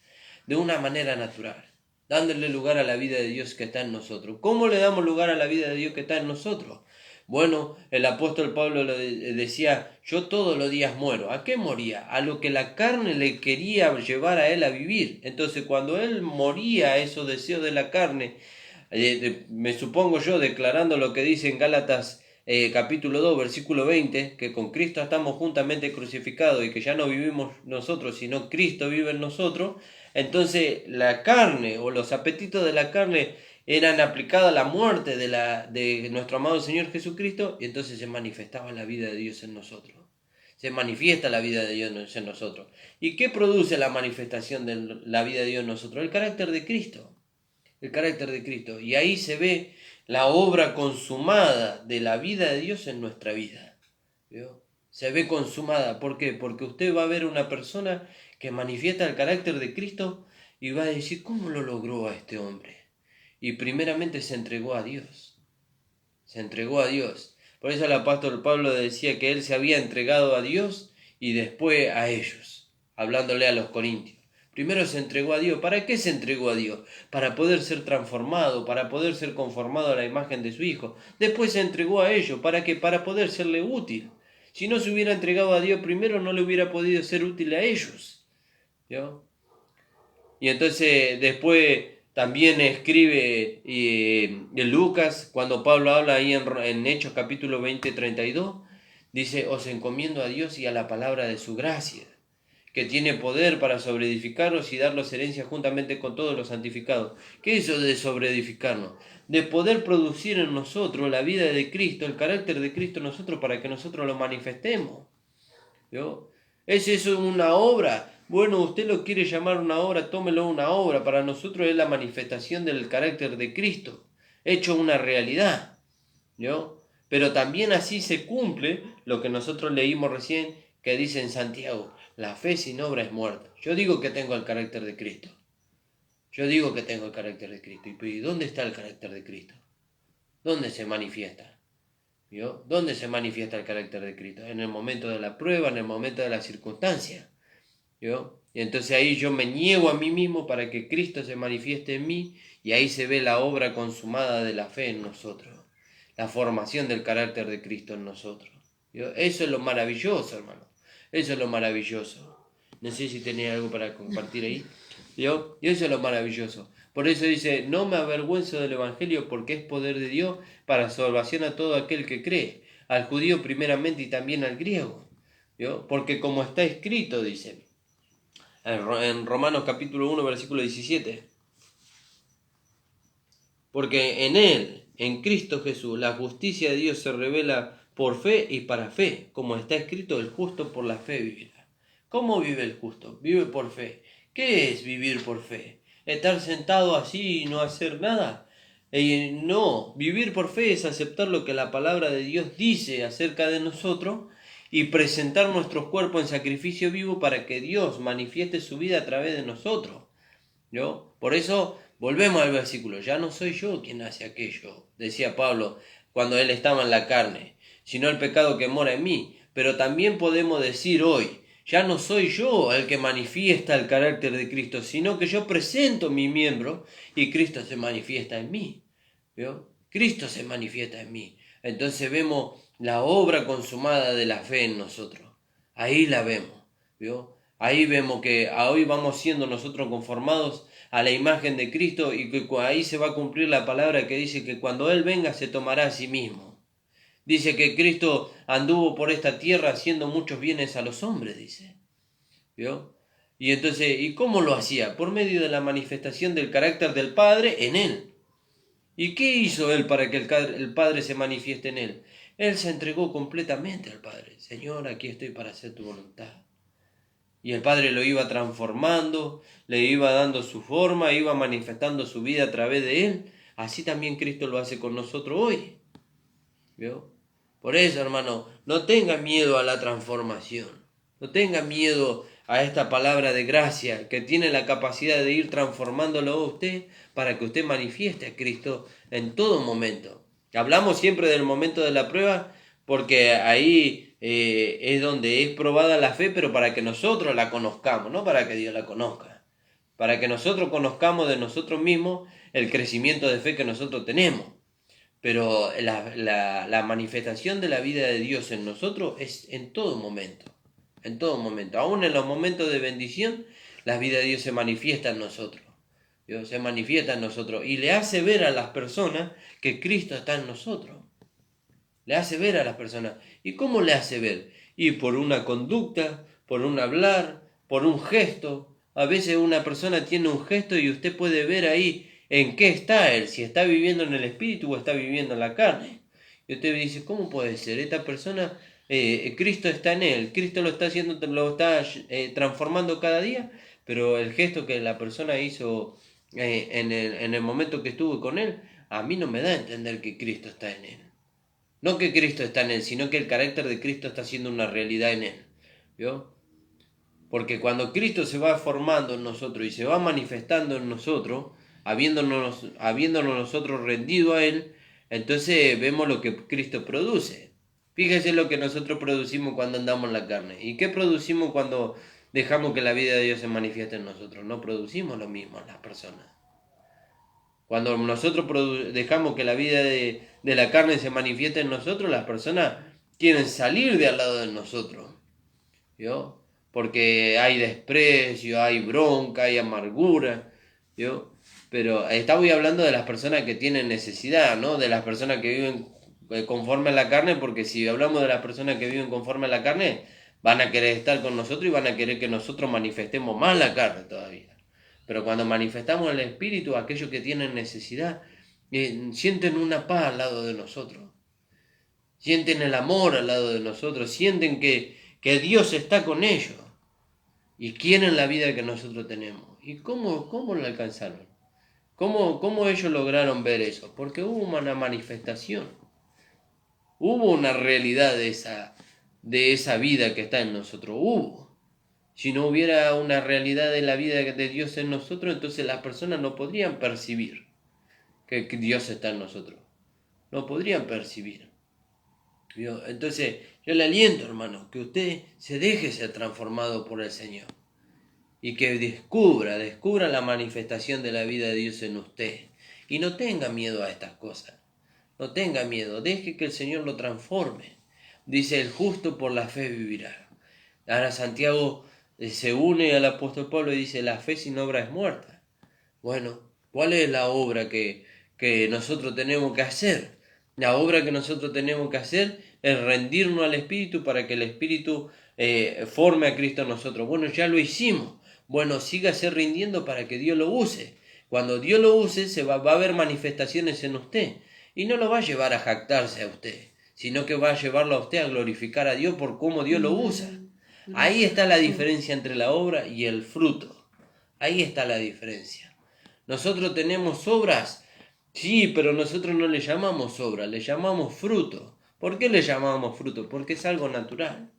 De una manera natural, dándole lugar a la vida de Dios que está en nosotros. ¿Cómo le damos lugar a la vida de Dios que está en nosotros? Bueno, el apóstol Pablo decía, yo todos los días muero. ¿A qué moría? A lo que la carne le quería llevar a él a vivir. Entonces cuando él moría a esos deseos de la carne, me supongo yo, declarando lo que dice en Gálatas capítulo 2, versículo 20, que con Cristo estamos juntamente crucificados y que ya no vivimos nosotros, sino Cristo vive en nosotros, entonces la carne o los apetitos de la carne eran aplicados a la muerte de nuestro amado Señor Jesucristo, y entonces se manifestaba la vida de Dios en nosotros. Se manifiesta la vida de Dios en nosotros. ¿Y qué produce la manifestación de la vida de Dios en nosotros? El carácter de Cristo. El carácter de Cristo. Y ahí se ve la obra consumada de la vida de Dios en nuestra vida. ¿Vio? se ve consumada. ¿Por qué? Porque usted va a ver una persona que manifiesta el carácter de Cristo y va a decir, ¿cómo lo logró a este hombre? Y primeramente se entregó a Dios. Se entregó a Dios. Por eso el apóstol Pablo decía que él se había entregado a Dios y después a ellos, hablándole a los corintios. Primero se entregó a Dios. ¿Para qué se entregó a Dios? Para poder ser transformado, para poder ser conformado a la imagen de su Hijo. Después se entregó a ellos. ¿Para qué? Para poder serle útil. Si no se hubiera entregado a Dios primero, no le hubiera podido ser útil a ellos. ¿Vio? Y entonces después también escribe Lucas, cuando Pablo habla ahí en Hechos capítulo 20:32, dice, os encomiendo a Dios y a la palabra de su gracia, que tiene poder para sobreedificarnos y darnos herencia juntamente con todos los santificados. ¿Qué es eso de sobreedificarnos? De poder producir en nosotros la vida de Cristo, el carácter de Cristo en nosotros, para que nosotros lo manifestemos. ¿Vio? ¿Es eso una obra? Bueno, usted lo quiere llamar una obra, tómelo una obra. Para nosotros es la manifestación del carácter de Cristo, hecho una realidad. ¿Vio? Pero también así se cumple lo que nosotros leímos recién, que dice en Santiago, la fe sin obra es muerta. Yo digo que tengo el carácter de Cristo. Yo digo que tengo el carácter de Cristo. ¿Y dónde está el carácter de Cristo? ¿Dónde se manifiesta? ¿Vio? ¿Dónde se manifiesta el carácter de Cristo? En el momento de la prueba, en el momento de la circunstancia. ¿Vio? Y entonces ahí yo me niego a mí mismo para que Cristo se manifieste en mí y ahí se ve la obra consumada de la fe en nosotros. La formación del carácter de Cristo en nosotros. ¿Vio? Eso es lo maravilloso, hermano. Eso es lo maravilloso. No sé si tenía algo para compartir ahí. ¿Vio? Y eso es lo maravilloso. Por eso dice, no me avergüenzo del Evangelio porque es poder de Dios para salvación a todo aquel que cree, al judío primeramente y también al griego. ¿Vio? Porque como está escrito, dice, en Romanos capítulo 1, versículo 17, porque en Él, en Cristo Jesús, la justicia de Dios se revela por fe y para fe, como está escrito, el justo por la fe vivirá. ¿Cómo vive el justo? Vive por fe. ¿Qué es vivir por fe? ¿Estar sentado así y no hacer nada? No, vivir por fe es aceptar lo que la palabra de Dios dice acerca de nosotros y presentar nuestros cuerpos en sacrificio vivo para que Dios manifieste su vida a través de nosotros. ¿No? Por eso volvemos al versículo, ya no soy yo quien hace aquello, decía Pablo cuando él estaba en la carne, sino el pecado que mora en mí. Pero también podemos decir hoy, ya no soy yo el que manifiesta el carácter de Cristo, sino que yo presento mi miembro y Cristo se manifiesta en mí. ¿Vio? Cristo se manifiesta en mí. Entonces vemos la obra consumada de la fe en nosotros. Ahí la vemos. ¿Vio? Ahí vemos que hoy vamos siendo nosotros conformados a la imagen de Cristo y que ahí se va a cumplir la palabra que dice que cuando Él venga se tomará a sí mismo. Dice que Cristo anduvo por esta tierra haciendo muchos bienes a los hombres, dice. ¿Vio? Y entonces, ¿y cómo lo hacía? Por medio de la manifestación del carácter del Padre en Él. ¿Y qué hizo Él para que el Padre se manifieste en Él? Él se entregó completamente al Padre. Señor, aquí estoy para hacer tu voluntad. Y el Padre lo iba transformando, le iba dando su forma, iba manifestando su vida a través de Él. Así también Cristo lo hace con nosotros hoy. ¿Vio? Por eso, hermano, no tenga miedo a la transformación. No tenga miedo a esta palabra de gracia que tiene la capacidad de ir transformándolo a usted para que usted manifieste a Cristo en todo momento. Hablamos siempre del momento de la prueba porque ahí es donde es probada la fe, pero para que nosotros la conozcamos, no para que Dios la conozca. Para que nosotros conozcamos de nosotros mismos el crecimiento de fe que nosotros tenemos. Pero la manifestación de la vida de Dios en nosotros es en todo momento. En todo momento. Aún en los momentos de bendición, la vida de Dios se manifiesta en nosotros. Dios se manifiesta en nosotros y le hace ver a las personas que Cristo está en nosotros. Le hace ver a las personas. ¿Y cómo le hace ver? Y por una conducta, por un hablar, por un gesto. A veces una persona tiene un gesto y usted puede ver ahí en qué está él, si está viviendo en el espíritu o está viviendo en la carne. Y usted dice, ¿cómo puede ser? Esta persona, Cristo está en él, Cristo lo está haciendo, lo está transformando cada día, pero el gesto que la persona hizo en el momento que estuve con él, a mí no me da a entender que Cristo está en él. No que Cristo está en él, sino que el carácter de Cristo está siendo una realidad en él. ¿Vio? Porque cuando Cristo se va formando en nosotros y se va manifestando en nosotros, habiéndonos nosotros rendido a Él, entonces vemos lo que Cristo produce. Fíjese lo que nosotros producimos cuando andamos en la carne. ¿Y qué producimos cuando dejamos que la vida de Dios se manifieste en nosotros? No producimos lo mismo en las personas. Cuando nosotros dejamos que la vida de la carne se manifieste en nosotros, las personas quieren salir de al lado de nosotros. ¿Vio? Porque hay desprecio, hay bronca, hay amargura, ¿vio? Pero estamos hablando de las personas que tienen necesidad, ¿no? De las personas que viven conforme a la carne, porque si hablamos de las personas que viven conforme a la carne, van a querer estar con nosotros y van a querer que nosotros manifestemos más la carne todavía. Pero cuando manifestamos el Espíritu, aquellos que tienen necesidad, sienten una paz al lado de nosotros, sienten el amor al lado de nosotros, sienten que Dios está con ellos y quieren la vida que nosotros tenemos. ¿Y cómo lo alcanzaron? ¿Cómo ellos lograron ver eso? Porque hubo una manifestación, hubo una realidad de esa vida que está en nosotros, hubo. Si no hubiera una realidad de la vida de Dios en nosotros, entonces las personas no podrían percibir que Dios está en nosotros. No podrían percibir. Entonces, yo le aliento, hermano, que usted se deje ser transformado por el Señor y que descubra la manifestación de la vida de Dios en usted. Y no tenga miedo a estas cosas. No tenga miedo, deje que el Señor lo transforme. Dice, el justo por la fe vivirá. Ahora Santiago se une al apóstol Pablo y dice, la fe sin obra es muerta. Bueno, ¿cuál es la obra que nosotros tenemos que hacer? La obra que nosotros tenemos que hacer es rendirnos al Espíritu para que el Espíritu forme a Cristo en nosotros. Bueno, ya lo hicimos. Bueno, sígase rindiendo para que Dios lo use. Cuando Dios lo use, va a haber manifestaciones en usted. Y no lo va a llevar a jactarse a usted, sino que va a llevarlo a usted a glorificar a Dios por cómo Dios lo usa. Ahí está la diferencia entre la obra y el fruto. Ahí está la diferencia. Nosotros tenemos obras, sí, pero nosotros no le llamamos obra, le llamamos fruto. ¿Por qué le llamamos fruto? Porque es algo natural.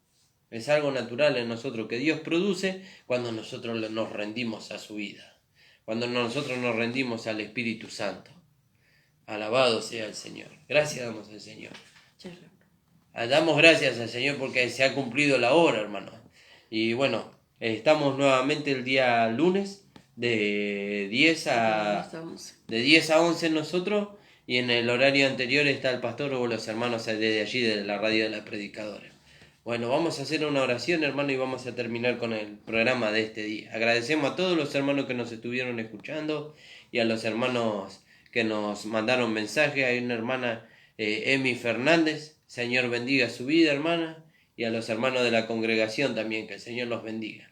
Es algo natural en nosotros que Dios produce cuando nosotros nos rendimos a su vida. Cuando nosotros nos rendimos al Espíritu Santo. Alabado sea el Señor. Gracias damos al Señor. Damos gracias al Señor porque se ha cumplido la hora, hermano. Y bueno, estamos nuevamente el día lunes de 10 a 11 nosotros, y en el horario anterior está el pastor o los hermanos desde allí de la radio de la predicadora. Bueno, vamos a hacer una oración, hermano, y vamos a terminar con el programa de este día. Agradecemos a todos los hermanos que nos estuvieron escuchando y a los hermanos que nos mandaron mensajes. Hay una hermana, Emi Fernández, Señor bendiga su vida, hermana, y a los hermanos de la congregación también, que el Señor los bendiga.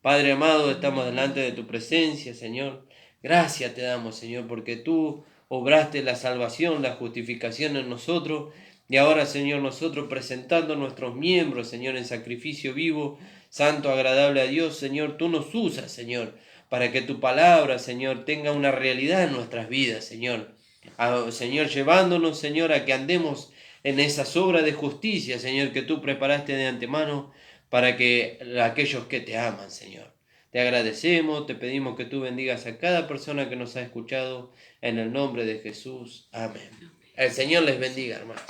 Padre amado, estamos delante de tu presencia, Señor. Gracias te damos, Señor, porque tú obraste la salvación, la justificación en nosotros. Y ahora, Señor, nosotros presentando nuestros miembros, Señor, en sacrificio vivo, santo, agradable a Dios, Señor, tú nos usas, Señor, para que tu palabra, Señor, tenga una realidad en nuestras vidas, Señor. Señor, llevándonos, Señor, a que andemos en esas obras de justicia, Señor, que tú preparaste de antemano para que aquellos que te aman, Señor. Te agradecemos, te pedimos que tú bendigas a cada persona que nos ha escuchado, en el nombre de Jesús. Amén. El Señor les bendiga, hermanos.